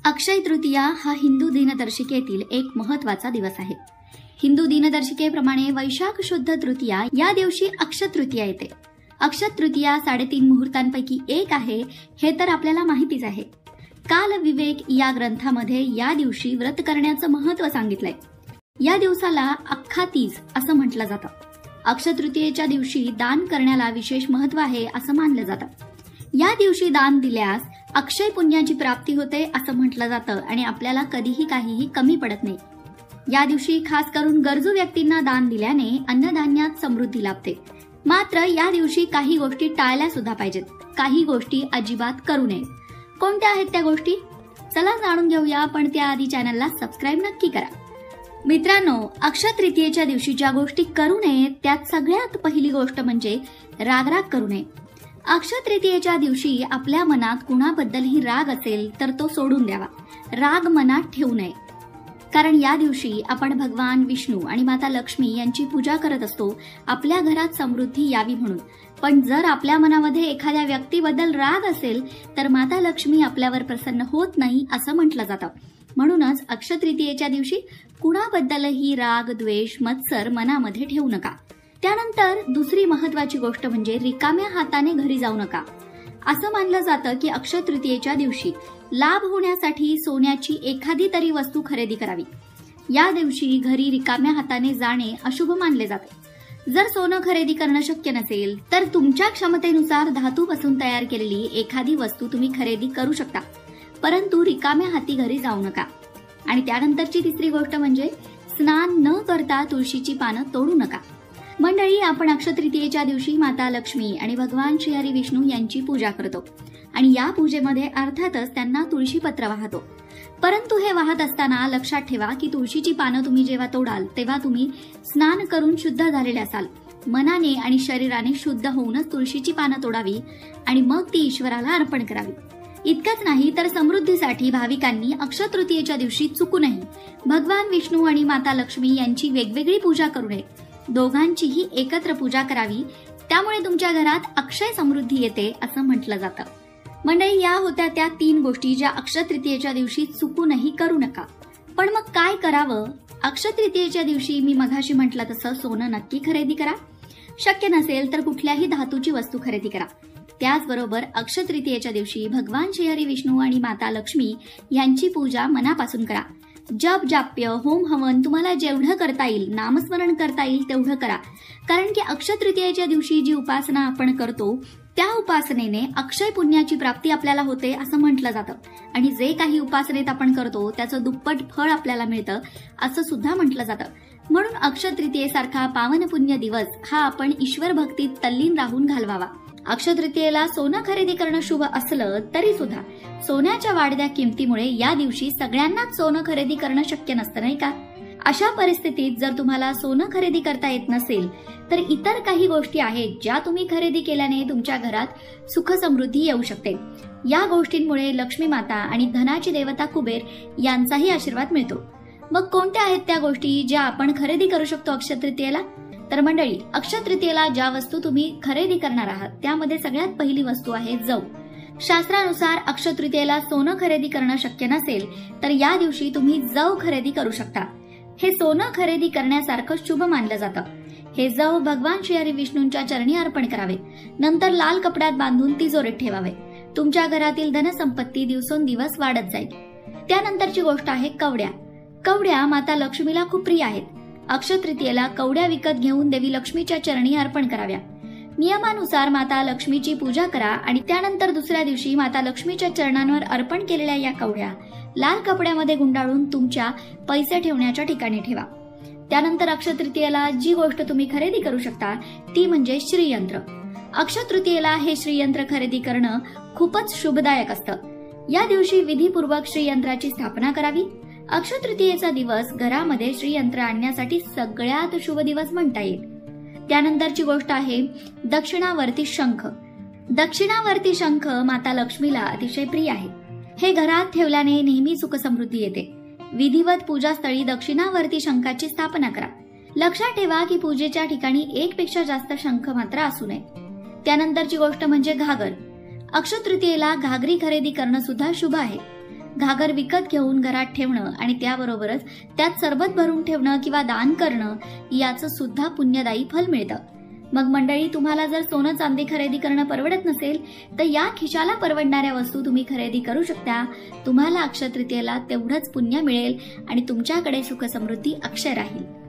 अक्षय तृतीया हा हिंदू दिनदर्शिकेतील एक महत्वाचा दिवस आहे। हिंदू दिनदर्शिकेप्रमाणे वैशाख शुद्ध तृतीया या दिवशी अक्षय तृतीया येते। अक्षय तृतीया 3.5 मुहूर्तांपैकी एक आहे हे तर आपल्याला माहितीच आहे। काल विवेक या ग्रंथामध्ये या दिवशी व्रत करण्याचं महत्त्व सांगितलंय। या दिवसाला अख्खा तीज असं म्हटलं जातं। अक्षय तृतीयेच्या दिवशी दान करण्याला विशेष महत्त्व आहे असं मानलं जातं। या दिवशी दान दिल्यास अक्षय पुण्याची प्राप्ती होते असं म्हटलं जातं आणि आपल्याला कधीही काहीही कमी पडत नाही। या दिवशी खास करून गरजू व्यक्तींना दान दिल्याने अन्नधान्यात समृद्धी लाभते। मात्र या दिवशी काही गोष्टी टाळल्या सुद्धा पाहिजेत, काही गोष्टी अजिबात करू नये। कोणत्या आहेत त्या गोष्टी? चला जाणून घेऊया, पण त्याआधी चॅनलला सबस्क्राईब नक्की करा। मित्रांनो, अक्षय तृतीयेच्या दिवशी ज्या गोष्टी करू नये त्यात सगळ्यात पहिली गोष्ट म्हणजे रागराग करू नये। अक्षय तृतीयेच्या दिवशी आपल्या मनात कुणाबद्दलही राग असेल तर तो सोडून द्यावा, राग मनात ठेवू नये। कारण या दिवशी आपण भगवान विष्णू आणि माता लक्ष्मी यांची पूजा करत असतो, आपल्या घरात समृद्धी यावी म्हणून। पण जर आपल्या मनामध्ये एखाद्या व्यक्तीबद्दल राग असेल तर माता लक्ष्मी आपल्यावर प्रसन्न होत नाही असं म्हटलं जातं। म्हणूनच अक्षय तृतीयेच्या दिवशी कुणाबद्दलही राग, द्वेष, मत्सर मनामध्ये ठेवू नका। त्यानंतर दुसरी महत्वाची गोष्ट म्हणजे रिकाम्या हाताने घरी जाऊ नका। असं मानलं जातं की अक्षय तृतीयेच्या दिवशी लाभ होण्यासाठी सोन्याची एखादी तरी वस्तू खरेदी करावी। या दिवशी घरी रिकाम्या हाताने जाणे अशुभ मानले जाते। जर सोनं खरेदी करणं शक्य नसेल तर तुमच्या क्षमतेनुसार धातूपासून तयार केलेली एखादी वस्तू तुम्ही खरेदी करू शकता, परंतु रिकाम्या हाती घरी जाऊ नका। आणि त्यानंतरची तिसरी गोष्ट म्हणजे स्नान न करता तुळशीची पानं तोडू नका। मंडळी, आपण अक्षय तृतीयेच्या दिवशी माता लक्ष्मी आणि भगवान श्री हरी विष्णू यांची पूजा करतो आणि या पूजेमध्ये अर्थातच त्यांना तुळशी पत्र वाहतो। परंतु हे वाहत असताना लक्षात ठेवा की तुळशीची पानं तुम्ही जेव्हा तोडाल तेव्हा तुम्ही स्नान करून शुद्ध झालेले असाल। मनाने आणि शरीराने शुद्ध होऊनच तुळशीची पानं तोडावी आणि मग ती ईश्वराला अर्पण करावी। इतकंच नाही तर समृद्धीसाठी भाविकांनी अक्षय तृतीयेच्या दिवशी चुकूनही भगवान विष्णू आणि माता लक्ष्मी यांची वेगवेगळी पूजा करू नये, दोघांचीही एकत्र पूजा करावी। त्यामुळे तुमच्या घरात अक्षय समृद्धी येते असं म्हटलं जातं। मंडळी, या होत्या त्या 3 गोष्टी ज्या अक्षय तृतीयेच्या दिवशी चुकूनही करू नका। पण मग काय करावं? अक्षय तृतीयेच्या दिवशी मी मघाशी म्हटलं तसं सोनं नक्की खरेदी करा, शक्य नसेल तर कुठल्याही धातूची वस्तू खरेदी करा। त्याचबरोबर अक्षय तृतीयेच्या दिवशी भगवान श्री हरी विष्णू आणि माता लक्ष्मी यांची पूजा मनापासून करा। जप, जाप्य, होम, हवन तुम्हाला जेवढं करता येईल, नामस्मरण करता येईल तेवढं करा। कारण की अक्षय तृतीयेच्या दिवशी जी उपासना आपण करतो त्या उपासनेने अक्षय पुण्याची प्राप्ती आपल्याला होते असं म्हटलं जातं आणि जे काही उपासनेत आपण करतो त्याचं दुप्पट फळ आपल्याला मिळतं असं सुद्धा म्हटलं जातं। म्हणून अक्षय तृतीयेसारखा पावन पुण्य दिवस हा आपण ईश्वर भक्तीत तल्लीन राहून घालवावा। अक्षय तृतीयेला सोनं खरेदी करणं शुभ असलं तरी सुद्धा सोन्याच्या वाढत्या किमतीमुळे या दिवशी सगळ्यांनाच सोनं खरेदी करणं शक्य नसतं, नाही का? अशा परिस्थितीत जर तुम्हाला सोनं खरेदी करता येत नसेल तर इतर काही गोष्टी आहेत ज्या तुम्ही खरेदी केल्याने तुमच्या घरात सुख समृद्धी येऊ शकते। या गोष्टींमुळे लक्ष्मी माता आणि धनाची देवता कुबेर यांचाही आशीर्वाद मिळतो। मग कोणत्या आहेत त्या गोष्टी ज्या आपण खरेदी करू शकतो अक्षय तृतीयेला? तर मंडळी, अक्षय तृतीयेला ज्या वस्तू तुम्ही खरेदी करणार आहात त्यामध्ये सगळ्यात पहिली वस्तू आहे जव। शास्त्रानुसार अक्षय तृतीयेला सोनं खरेदी करणं शक्य नसेल तर या दिवशी तुम्ही जव खरेदी करू शकता। हे सोनं खरेदी करण्यासारखं शुभ मानलं जातं। हे जव भगवान श्री हरी विष्णूंच्या चरणी अर्पण करावे, नंतर लाल कपड्यात बांधून तिजोरीत ठेवावे। तुमच्या घरातील धनसंपत्ती दिवसेंदिवस वाढत जाईल। त्यानंतरची गोष्ट आहे कवड्या। कवड्या माता लक्ष्मीला खूप प्रिय आहेत। अक्षय तृतीयेला कवड्या विकत घेऊन देवी लक्ष्मीच्या चरणी अर्पण कराव्या। नियमानुसार माता लक्ष्मीची पूजा करा आणि त्यानंतर दुसऱ्या दिवशी माता लक्ष्मीच्या चरणांवर अर्पण केलेल्या या कवड्या लाल कपड्यामध्ये गुंडाळून तुमच्या पैसे ठेवण्याच्या ठिकाणी ठेवा। त्यानंतर अक्षय तृतीयेला जी गोष्ट तुम्ही खरेदी करू शकता ती म्हणजे श्रीयंत्र। अक्षय तृतीयेला हे श्रीयंत्र खरेदी करणं खूपच शुभदायक असतं। या दिवशी विधीपूर्वक श्रीयंत्राची स्थापना करावी। अक्षय तृतीयेचा दिवस घरामध्ये श्रीयंत्र आणण्यासाठी सगळ्यात शुभ दिवस म्हणता येईल। त्यानंतरची गोष्ट आहे दक्षिणावर्ती शंख। दक्षिणावर्ती शंख माता लक्ष्मीला अतिशय प्रिय आहे। हे घरात ठेवल्याने नेहमी सुख समृद्धी येते। विधिवत पूजास्थळी दक्षिणावर्ती शंखाची स्थापना करा। लक्षात ठेवा की पूजेच्या ठिकाणी एकपेक्षा जास्त शंख मात्र असू नये। त्यानंतरची गोष्ट म्हणजे घागर। अक्षय तृतीयेला घागरी खरेदी करणं सुद्धा शुभ आहे। घागर विकत घेऊन घरात ठेवणं आणि त्याबरोबरच त्यात सरबत भरून ठेवणं किंवा दान करणं याचं सुद्धा पुण्यदायी फल मिळतं. मग मंडळी, तुम्हाला जर सोनं चांदी खरेदी करणं परवडत नसेल तर या खिशाला परवडणाऱ्या वस्तू तुम्ही खरेदी करू शकता. तुम्हाला अक्षय तृतीयेला तेवढंच पुण्य मिळेल आणि तुमच्याकडे सुख समृद्धी अक्षय राहील.